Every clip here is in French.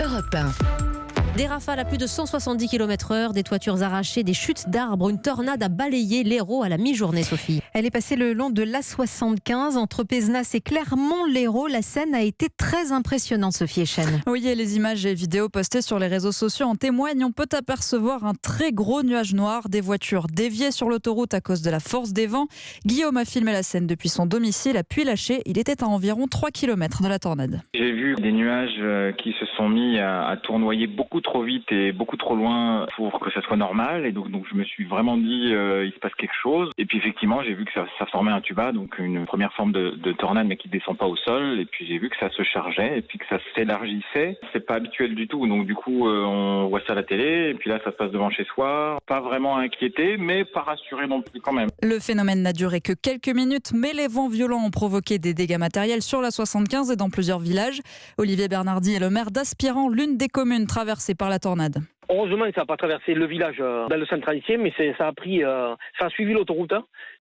Europe 1. Des rafales à plus de 170 km/h, des toitures arrachées, des chutes d'arbres, une tornade a balayé l'Hérault à la mi-journée, Sophie. Elle est passée le long de l'A75 entre Pézenas et Clermont-Lérault. La scène a été très impressionnante, Sophie Echen. Oui, et les images et vidéos postées sur les réseaux sociaux en témoignent. On peut apercevoir un très gros nuage noir, des voitures déviées sur l'autoroute à cause de la force des vents. Guillaume a filmé la scène depuis son domicile à Puy-Laché. Il était à environ 3 km de la tornade. J'ai vu des nuages qui se sont mis à tournoyer beaucoup trop vite et beaucoup trop loin pour que ça soit normal. Et donc je me suis vraiment dit il se passe quelque chose. Et puis effectivement, j'ai vu que ça formait un tuba, donc une première forme de tornade, mais qui descend pas au sol. Et puis j'ai vu que ça se chargeait et puis que ça s'élargissait. C'est pas habituel du tout. Donc du coup, on voit ça à la télé. Et puis là, ça se passe devant chez soi. Pas vraiment inquiété, mais pas rassuré non plus quand même. Le phénomène n'a duré que quelques minutes, mais les vents violents ont provoqué des dégâts matériels sur la 75 et dans plusieurs villages. Olivier Bernardi est le maire d'Aspirant, l'une des communes traversées par la tornade. Heureusement, ça n'a pas traversé le village dans le centre ancien, mais ça a suivi l'autoroute,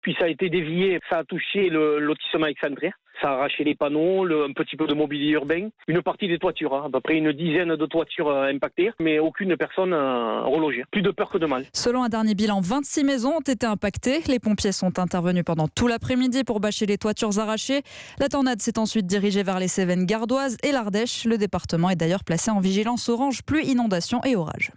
puis ça a été dévié, ça a touché le lotissement excentré. Ça a arraché les panneaux, un petit peu de mobilier urbain, une partie des toitures, à peu près une dizaine de toitures impactées, mais aucune personne relogée. Plus de peur que de mal. Selon un dernier bilan, 26 maisons ont été impactées. Les pompiers sont intervenus pendant tout l'après-midi pour bâcher les toitures arrachées. La tornade s'est ensuite dirigée vers les Cévennes gardoises et l'Ardèche. Le département est d'ailleurs placé en vigilance orange, pluie, inondation et orage.